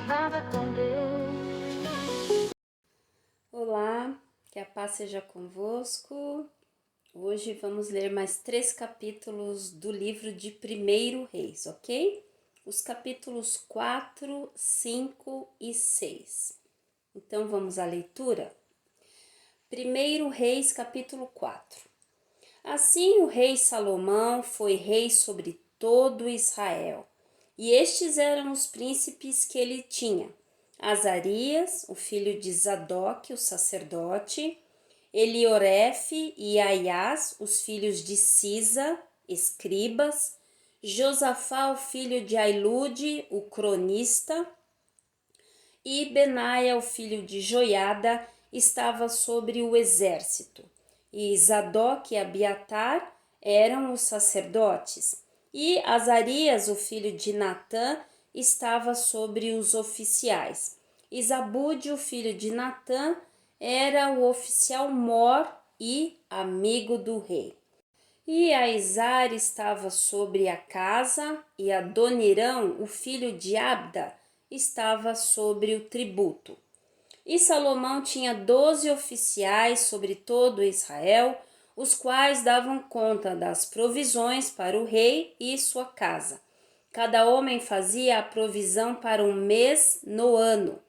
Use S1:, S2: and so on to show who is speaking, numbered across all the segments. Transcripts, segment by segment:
S1: estava com Deus.
S2: Olá, que a paz seja convosco. Hoje vamos ler mais 3 capítulos do livro de 1º Reis, ok? Os capítulos 4, 5 e 6. Então vamos à leitura? 1º Reis, capítulo 4. Assim o rei Salomão foi rei sobre todo Israel, e estes eram os príncipes que ele tinha: Azarias, o filho de Zadok, o sacerdote; Eliorefe e Aias, os filhos de Cisa, escribas; Josafá, o filho de Ailude, o cronista; e Benaia, o filho de Joiada, estava sobre o exército. E Zadok e Abiatar eram os sacerdotes. E Azarias, o filho de Natã, estava sobre os oficiais. E Zabude, o filho de Natã, era o oficial mor e amigo do rei. E Aizar estava sobre a casa, e Adonirão, o filho de Abda, estava sobre o tributo. E Salomão tinha 12 oficiais sobre todo Israel, os quais davam conta das provisões para o rei e sua casa. Cada homem fazia a provisão para um mês no ano.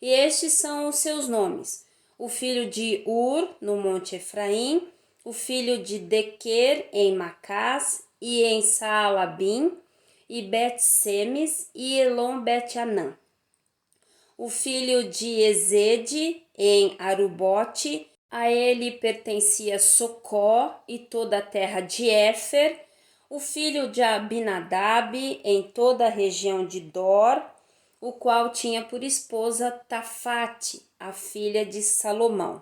S2: E estes são os seus nomes: o filho de Ur, no monte Efraim; o filho de Dequer, em Macás e em Saalabim, e Bet-Semes e Elon Bet-Anã; o filho de Ezede, em Arubote; a ele pertencia Socó e toda a terra de Éfer; o filho de Abinadab, em toda a região de Dor, o qual tinha por esposa Tafate, a filha de Salomão;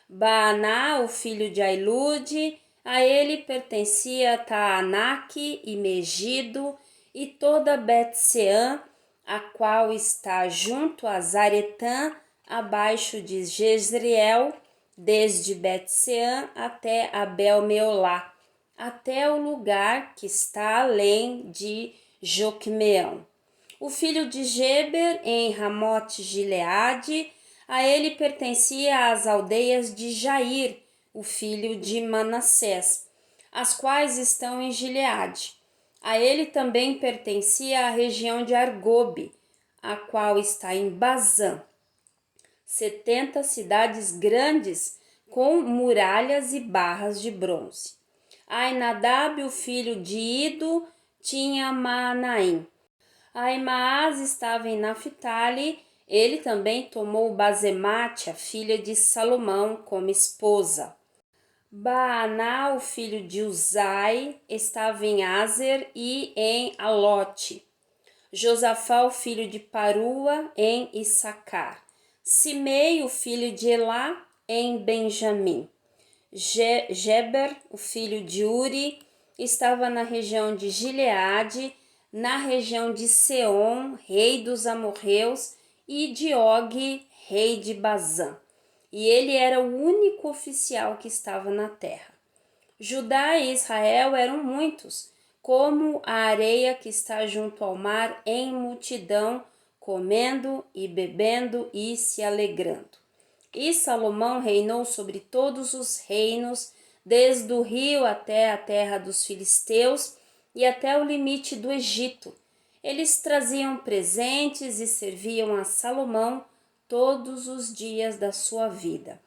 S2: Baaná, o filho de Ailude, a ele pertencia Taanaque e Megido e toda Bet-Seã, a qual está junto a Zaretã, abaixo de Jezreel, desde Bet-Seã até Abel-Meolá, até o lugar que está além de Joquemeão; o filho de Geber, em Ramote-Gileade, a ele pertencia as aldeias de Jair, o filho de Manassés, as quais estão em Gileade. A ele também pertencia a região de Argobe, a qual está em Bazã. 70 cidades grandes com muralhas e barras de bronze. Ainadab, o filho de Ido, tinha Maanaim. Aimaas estava em Naphtali. Ele também tomou Bazemate, a filha de Salomão, como esposa. Baaná, o filho de Uzai, estava em Azer e em Alote. Josafá, o filho de Parua, em Issacar. Simei, o filho de Elá, em Benjamim. Geber, o filho de Uri, estava na região de Gileade, na região de Seom, rei dos amorreus, e de Og, rei de Bazã. E ele era o único oficial que estava na terra. Judá e Israel eram muitos, como a areia que está junto ao mar, em multidão, comendo e bebendo e se alegrando. E Salomão reinou sobre todos os reinos, desde o rio até a terra dos filisteus e até o limite do Egito. Eles traziam presentes e serviam a Salomão todos os dias da sua vida.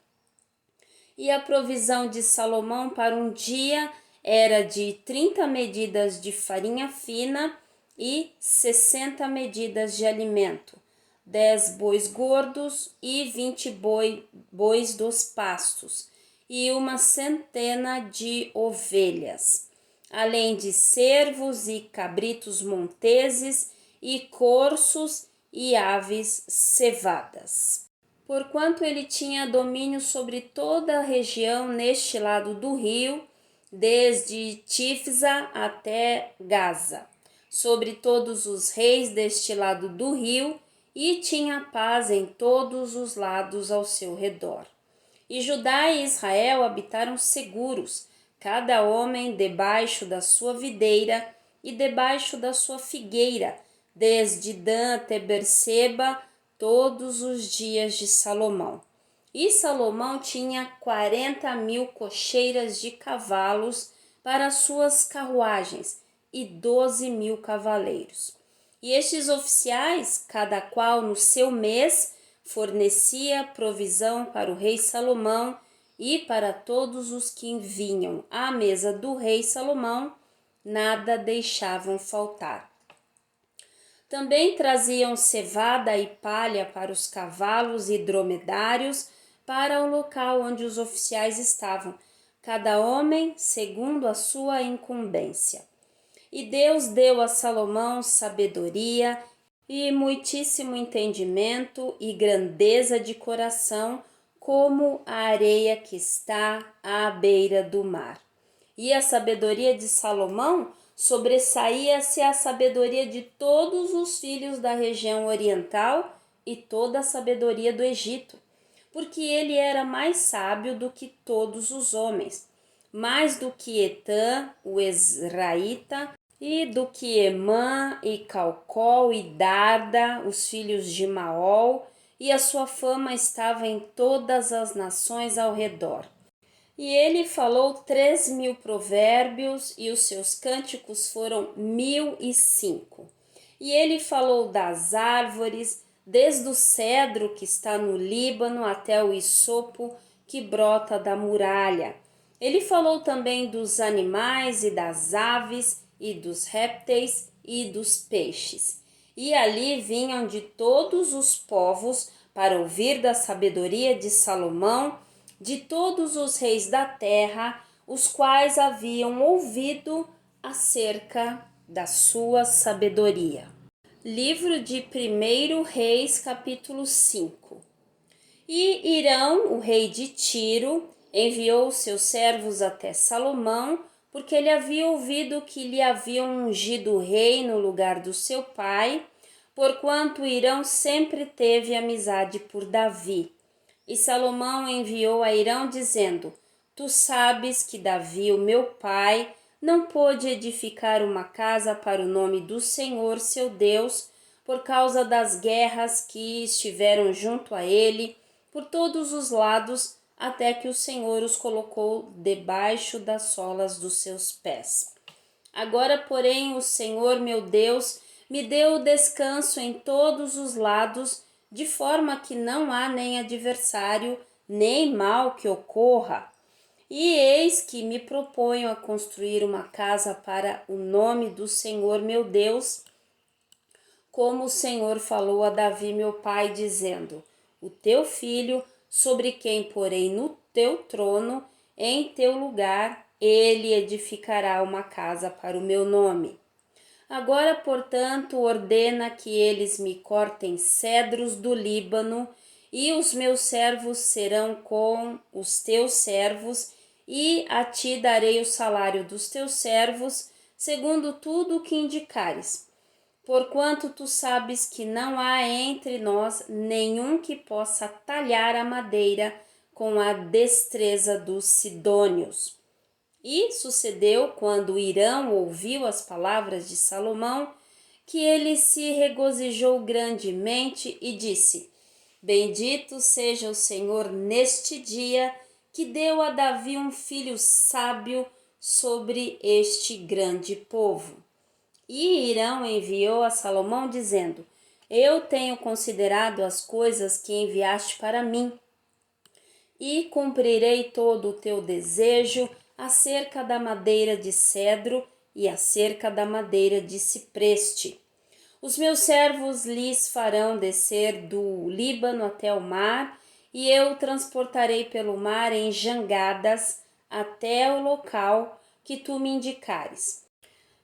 S2: E a provisão de Salomão para um dia era de 30 medidas de farinha fina e 60 medidas de alimento, 10 bois gordos e 20 bois dos pastos, e uma centena de ovelhas, além de cervos e cabritos monteses e corços e aves cevadas. Porquanto ele tinha domínio sobre toda a região neste lado do rio, desde Tifsa até Gaza, sobre todos os reis deste lado do rio, e tinha paz em todos os lados ao seu redor. E Judá e Israel habitaram seguros, cada homem debaixo da sua videira e debaixo da sua figueira, desde Dan até Berseba, todos os dias de Salomão. E Salomão tinha 40.000 cocheiras de cavalos para suas carruagens e 12.000 cavaleiros. E estes oficiais, cada qual no seu mês, fornecia provisão para o rei Salomão e para todos os que vinham à mesa do rei Salomão, nada deixavam faltar. Também traziam cevada e palha para os cavalos e dromedários para o local onde os oficiais estavam, cada homem segundo a sua incumbência. E Deus deu a Salomão sabedoria e muitíssimo entendimento e grandeza de coração, como a areia que está à beira do mar. E a sabedoria de Salomão sobressaía-se à sabedoria de todos os filhos da região oriental e toda a sabedoria do Egito, porque ele era mais sábio do que todos os homens, mais do que Etã, o Ezraíta, e do que Emã e Calcol e Darda, os filhos de Maol, e a sua fama estava em todas as nações ao redor. E ele falou 3.000 provérbios, e os seus cânticos foram 1.005. E ele falou das árvores, desde o cedro que está no Líbano até o isopo que brota da muralha. Ele falou também dos animais e das aves, e dos répteis e dos peixes. E ali vinham de todos os povos para ouvir da sabedoria de Salomão, de todos os reis da terra, os quais haviam ouvido acerca da sua sabedoria. Livro de 1 Reis, capítulo 5. E Irão, o rei de Tiro, enviou seus servos até Salomão, porque ele havia ouvido que lhe haviam ungido rei no lugar do seu pai, porquanto Irão sempre teve amizade por Davi. E Salomão enviou a Irão dizendo: Tu sabes que Davi, o meu pai, não pôde edificar uma casa para o nome do Senhor, seu Deus, por causa das guerras que estiveram junto a ele, por todos os lados, até que o Senhor os colocou debaixo das solas dos seus pés. Agora, porém, o Senhor, meu Deus, me deu descanso em todos os lados, de forma que não há nem adversário, nem mal que ocorra. E eis que me proponho a construir uma casa para o nome do Senhor, meu Deus, como o Senhor falou a Davi, meu pai, dizendo: O teu filho, sobre quem porei no teu trono, em teu lugar, ele edificará uma casa para o meu nome. Agora, portanto, ordena que eles me cortem cedros do Líbano, e os meus servos serão com os teus servos, e a ti darei o salário dos teus servos, segundo tudo o que indicares. Porquanto tu sabes que não há entre nós nenhum que possa talhar a madeira com a destreza dos sidônios. E sucedeu, quando Irão ouviu as palavras de Salomão, que ele se regozijou grandemente e disse: Bendito seja o Senhor neste dia, que deu a Davi um filho sábio sobre este grande povo. E Irão enviou a Salomão, dizendo: Eu tenho considerado as coisas que enviaste para mim, e cumprirei todo o teu desejo acerca da madeira de cedro e acerca da madeira de cipreste. Os meus servos lhes farão descer do Líbano até o mar, e eu transportarei pelo mar em jangadas até o local que tu me indicares.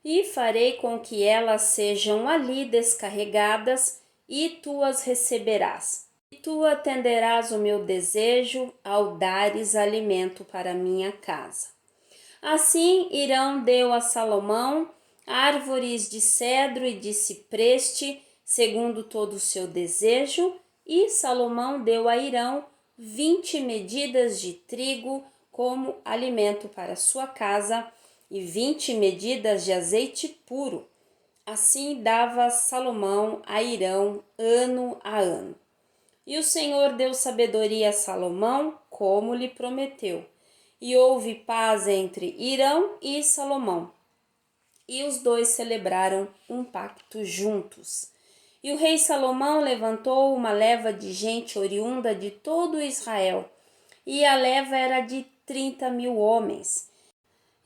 S2: E farei com que elas sejam ali descarregadas, e tu as receberás. E tu atenderás o meu desejo ao dares alimento para minha casa. Assim Irão deu a Salomão árvores de cedro e de cipreste, segundo todo o seu desejo, e Salomão deu a Irão 20 medidas de trigo como alimento para sua casa, e 20 medidas de azeite puro. Assim dava Salomão a Hirão ano a ano. E o Senhor deu sabedoria a Salomão, como lhe prometeu. E houve paz entre Hirão e Salomão. E os dois celebraram um pacto juntos. E o rei Salomão levantou uma leva de gente oriunda de todo Israel, e a leva era de 30.000 homens.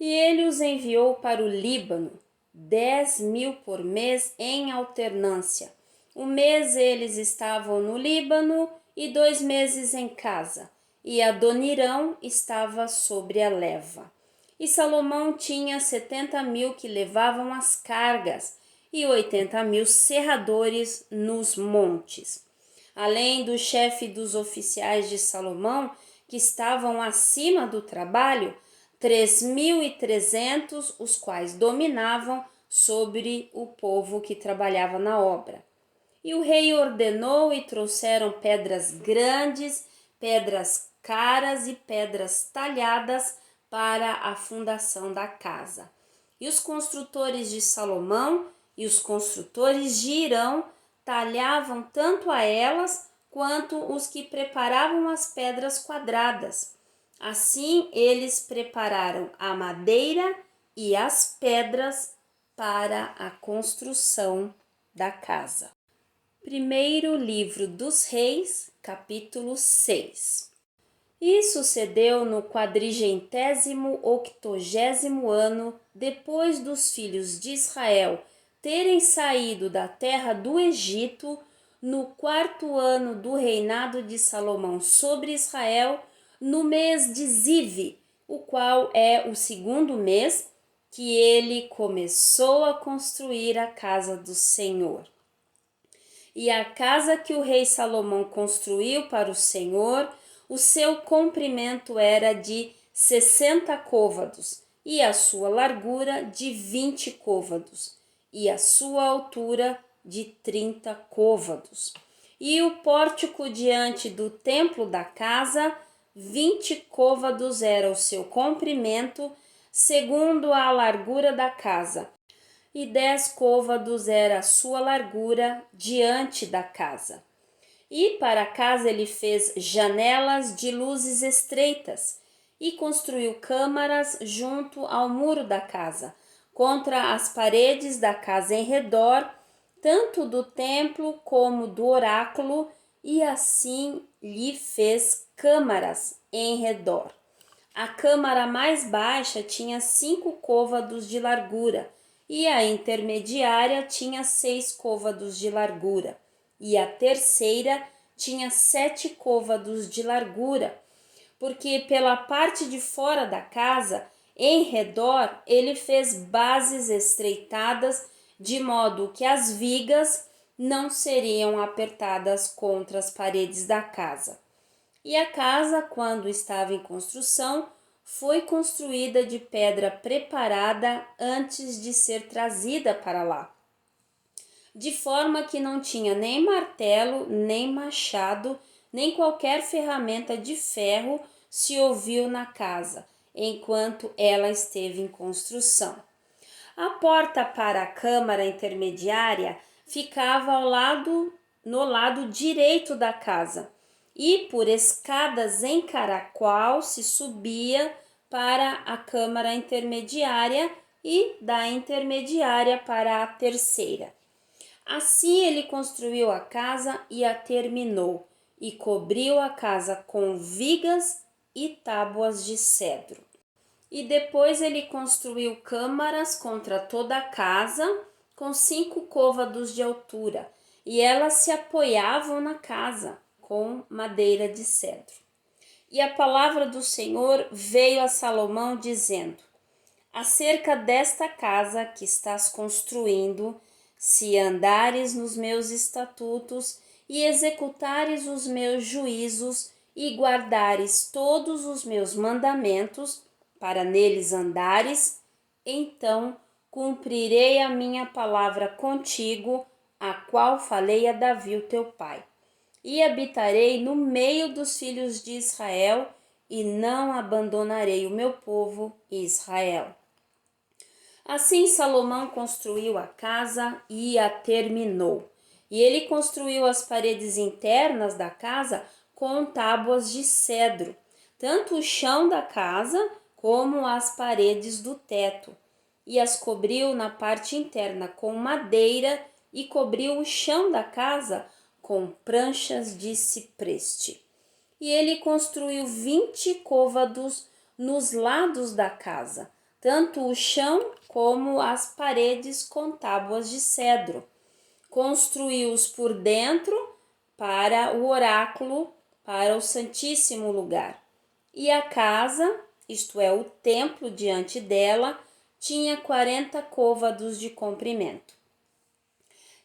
S2: E ele os enviou para o Líbano, 10.000 por mês em alternância. Um mês eles estavam no Líbano e 2 meses em casa, e Adonirão estava sobre a leva. E Salomão tinha 70.000 que levavam as cargas, e 80.000 serradores nos montes. Além do chefe dos oficiais de Salomão, que estavam acima do trabalho, 3.300, os quais dominavam sobre o povo que trabalhava na obra. E o rei ordenou e trouxeram pedras grandes, pedras caras e pedras talhadas para a fundação da casa. E os construtores de Salomão e os construtores de Hirão talhavam tanto a elas quanto os que preparavam as pedras quadradas. Assim, eles prepararam a madeira e as pedras para a construção da casa. Primeiro livro dos Reis, capítulo 6. E sucedeu no 480º ano, depois dos filhos de Israel terem saído da terra do Egito, no 4º ano do reinado de Salomão sobre Israel, no mês de Zive, o qual é o 2º mês, que ele começou a construir a casa do Senhor. E a casa que o rei Salomão construiu para o Senhor, o seu comprimento era de 60 côvados, e a sua largura de 20 côvados, e a sua altura de 30 côvados. E o pórtico diante do templo da casa, 20 côvados era o seu comprimento, segundo a largura da casa, e 10 côvados era a sua largura diante da casa. E para a casa ele fez janelas de luzes estreitas e construiu câmaras junto ao muro da casa, contra as paredes da casa em redor, tanto do templo como do oráculo, e assim lhe fez câmaras em redor. A câmara mais baixa tinha 5 côvados de largura, e a intermediária tinha 6 côvados de largura, e a terceira tinha 7 côvados de largura, porque pela parte de fora da casa, em redor, ele fez bases estreitadas, de modo que as vigas não seriam apertadas contra as paredes da casa. E a casa, quando estava em construção, foi construída de pedra preparada antes de ser trazida para lá, de forma que não tinha nem martelo, nem machado, nem qualquer ferramenta de ferro se ouviu na casa, enquanto ela esteve em construção. A porta para a câmara intermediária ficava no lado direito da casa, e por escadas em caracol se subia para a câmara intermediária e da intermediária para a terceira. Assim ele construiu a casa e a terminou, e cobriu a casa com vigas e tábuas de cedro. E depois ele construiu câmaras contra toda a casa, com 5 côvados de altura, e elas se apoiavam na casa, com madeira de cedro. E a palavra do Senhor veio a Salomão dizendo: acerca desta casa que estás construindo, se andares nos meus estatutos e executares os meus juízos e guardares todos os meus mandamentos, para neles andares, então cumprirei a minha palavra contigo, a qual falei a Davi, o teu pai. E habitarei no meio dos filhos de Israel, e não abandonarei o meu povo Israel. Assim Salomão construiu a casa e a terminou. E ele construiu as paredes internas da casa com tábuas de cedro, tanto o chão da casa como as paredes do teto. E as cobriu na parte interna com madeira e cobriu o chão da casa com pranchas de cipreste. E ele construiu 20 côvados nos lados da casa, tanto o chão como as paredes com tábuas de cedro. Construiu-os por dentro para o oráculo, para o Santíssimo Lugar. E a casa, isto é, o templo diante dela, tinha 40 côvados de comprimento.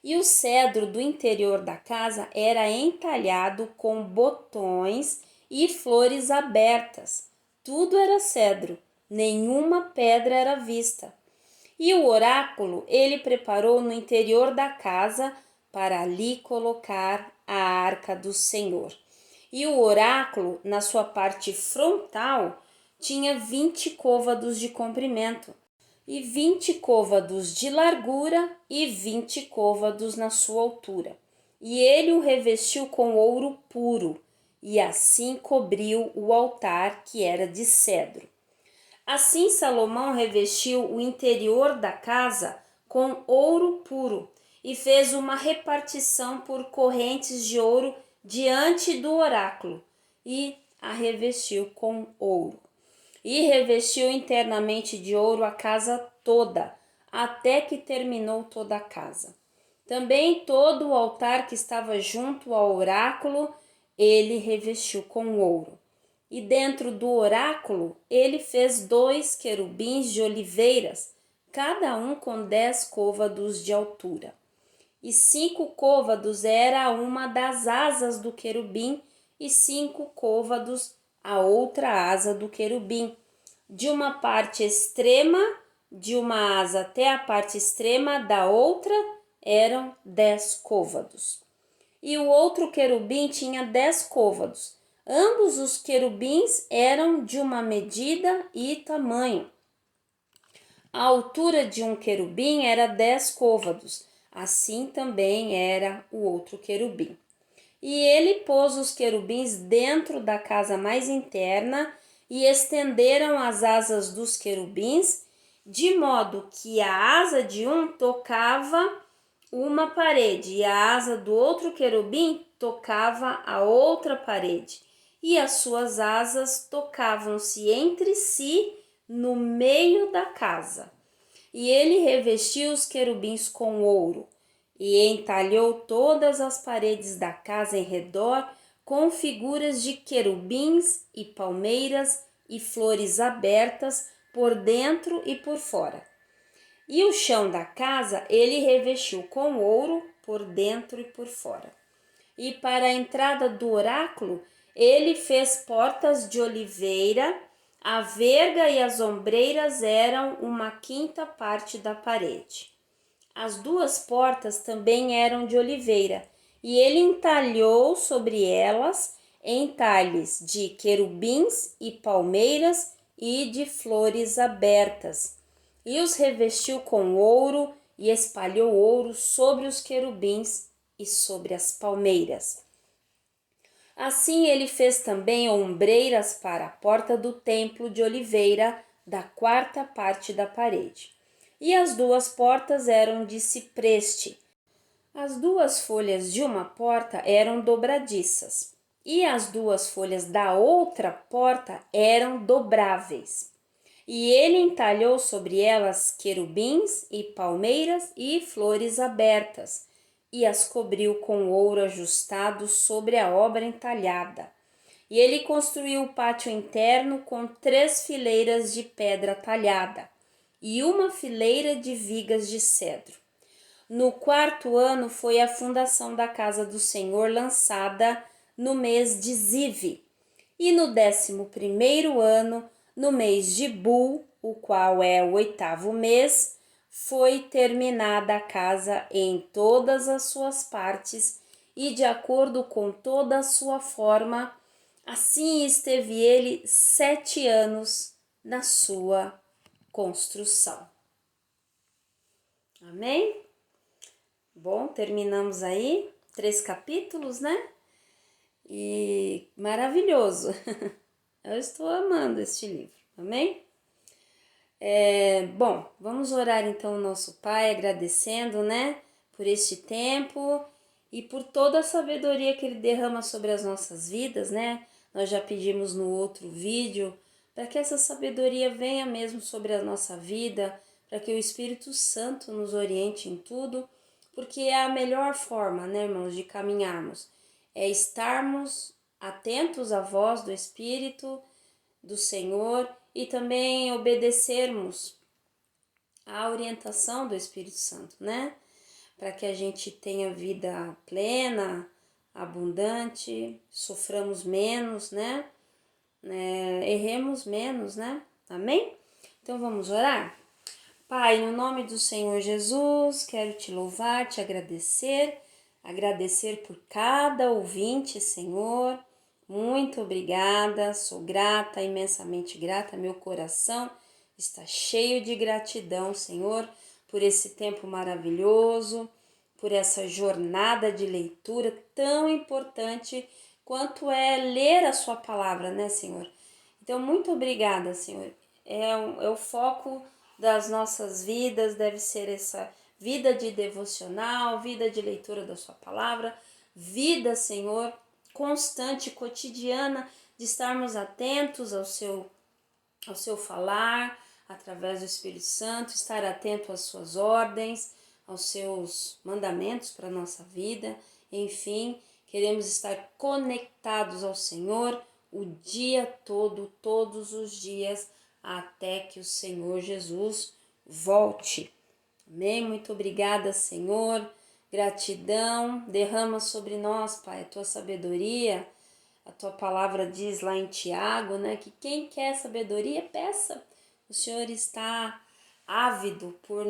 S2: E o cedro do interior da casa era entalhado com botões e flores abertas. Tudo era cedro, nenhuma pedra era vista. E o oráculo ele preparou no interior da casa para ali colocar a arca do Senhor. E o oráculo, na sua parte frontal, tinha 20 côvados de comprimento e 20 côvados de largura e 20 côvados na sua altura. E ele o revestiu com ouro puro, e assim cobriu o altar que era de cedro. Assim Salomão revestiu o interior da casa com ouro puro e fez uma repartição por correntes de ouro diante do oráculo e a revestiu com ouro. E revestiu internamente de ouro a casa toda, até que terminou toda a casa. Também todo o altar que estava junto ao oráculo, ele revestiu com ouro. E dentro do oráculo, ele fez 2 querubins de oliveiras, cada um com 10 côvados de altura. E 5 côvados era uma das asas do querubim, e 5 côvados a outra asa do querubim. De uma parte extrema, de uma asa até a parte extrema da outra, eram 10 côvados. E o outro querubim tinha 10 côvados. Ambos os querubins eram de uma medida e tamanho. A altura de um querubim era 10 côvados, assim também era o outro querubim. E ele pôs os querubins dentro da casa mais interna e estenderam as asas dos querubins, de modo que a asa de um tocava uma parede e a asa do outro querubim tocava a outra parede, e as suas asas tocavam-se entre si no meio da casa. E ele revestiu os querubins com ouro e entalhou todas as paredes da casa em redor com figuras de querubins e palmeiras e flores abertas por dentro e por fora. E o chão da casa ele revestiu com ouro por dentro e por fora. E para a entrada do oráculo, ele fez portas de oliveira, a verga e as ombreiras eram uma quinta parte da parede. As 2 portas também eram de oliveira, e ele entalhou sobre elas entalhes de querubins e palmeiras e de flores abertas, e os revestiu com ouro e espalhou ouro sobre os querubins e sobre as palmeiras. Assim ele fez também ombreiras para a porta do templo de oliveira da 4ª parte da parede. E as 2 portas eram de cipreste. As 2 folhas de uma porta eram dobradiças, e as 2 folhas da outra porta eram dobráveis. E ele entalhou sobre elas querubins e palmeiras e flores abertas, e as cobriu com ouro ajustado sobre a obra entalhada. E ele construiu o pátio interno com 3 fileiras de pedra talhada e uma fileira de vigas de cedro. No 4º ano foi a fundação da casa do Senhor lançada no mês de Zive. E no 11º ano, no mês de Bul, o qual é o 8º mês, foi terminada a casa em todas as suas partes e de acordo com toda a sua forma. Assim esteve ele 7 anos na sua construção. Amém? Bom, terminamos aí 3 capítulos, né? E maravilhoso. Eu estou amando este livro, amém? Bom, vamos orar então ao nosso Pai, agradecendo, né, por este tempo e por toda a sabedoria que Ele derrama sobre as nossas vidas, né? Nós já pedimos no outro vídeo para que essa sabedoria venha mesmo sobre a nossa vida, para que o Espírito Santo nos oriente em tudo, porque é a melhor forma, né, irmãos, de caminharmos, é estarmos atentos à voz do Espírito, do Senhor e também obedecermos à orientação do Espírito Santo, né? Para que a gente tenha vida plena, abundante, soframos menos, né? Erremos menos, né? Amém? Então vamos orar? Pai, no nome do Senhor Jesus, quero te louvar, te agradecer por cada ouvinte, Senhor. Muito obrigada, sou grata, imensamente grata, meu coração está cheio de gratidão, Senhor, por esse tempo maravilhoso, por essa jornada de leitura tão importante quanto é ler a sua palavra, né, Senhor? Então, muito obrigada, Senhor. É o foco das nossas vidas, deve ser essa vida de devocional, vida de leitura da sua palavra, vida, Senhor, constante, cotidiana, de estarmos atentos ao seu falar, através do Espírito Santo, estar atento às suas ordens, aos seus mandamentos para a nossa vida, enfim, queremos estar conectados ao Senhor o dia todo, todos os dias, até que o Senhor Jesus volte. Amém? Muito obrigada, Senhor. Gratidão. Derrama sobre nós, Pai, a tua sabedoria. A tua palavra diz lá em Tiago, né, que quem quer sabedoria, peça. O Senhor está ávido por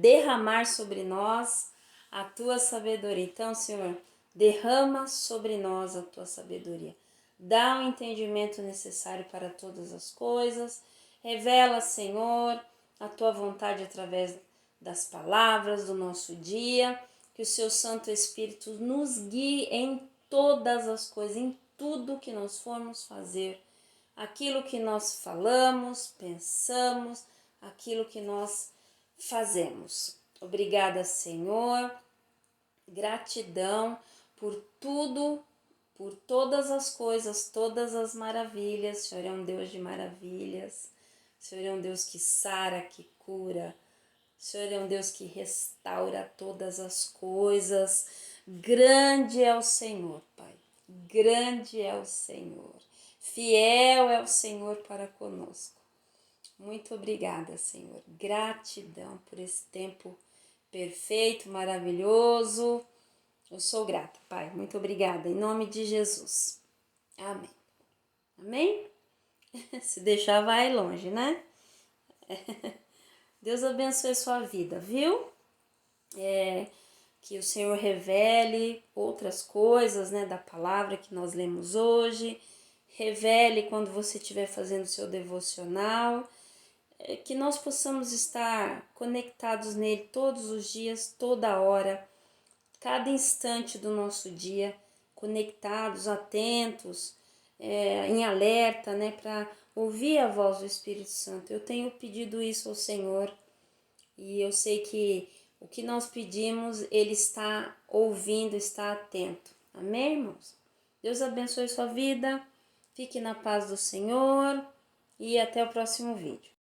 S2: derramar sobre nós a tua sabedoria. Então, Senhor, derrama sobre nós a tua sabedoria. Dá o entendimento necessário para todas as coisas. Revela, Senhor, a tua vontade através das palavras do nosso dia. Que o seu Santo Espírito nos guie em todas as coisas, em tudo que nós formos fazer. Aquilo que nós falamos, pensamos, aquilo que nós fazemos. Obrigada, Senhor. Gratidão por tudo, por todas as coisas, todas as maravilhas. O Senhor é um Deus de maravilhas. O Senhor é um Deus que sara, que cura. O Senhor é um Deus que restaura todas as coisas. Grande é o Senhor, Pai. Grande é o Senhor. Fiel é o Senhor para conosco. Muito obrigada, Senhor. Gratidão por esse tempo perfeito, maravilhoso. Eu sou grata, Pai. Muito obrigada. Em nome de Jesus. Amém. Amém? Se deixar, vai longe, né? Deus abençoe a sua vida, viu? Que o Senhor revele outras coisas, né, da palavra que nós lemos hoje. Revele quando você estiver fazendo o seu devocional. Que nós possamos estar conectados nele todos os dias, toda hora, cada instante do nosso dia, conectados, atentos, em alerta, né, para ouvir a voz do Espírito Santo. Eu tenho pedido isso ao Senhor e eu sei que o que nós pedimos, Ele está ouvindo, está atento. Amém, irmãos? Deus abençoe sua vida, fique na paz do Senhor e até o próximo vídeo.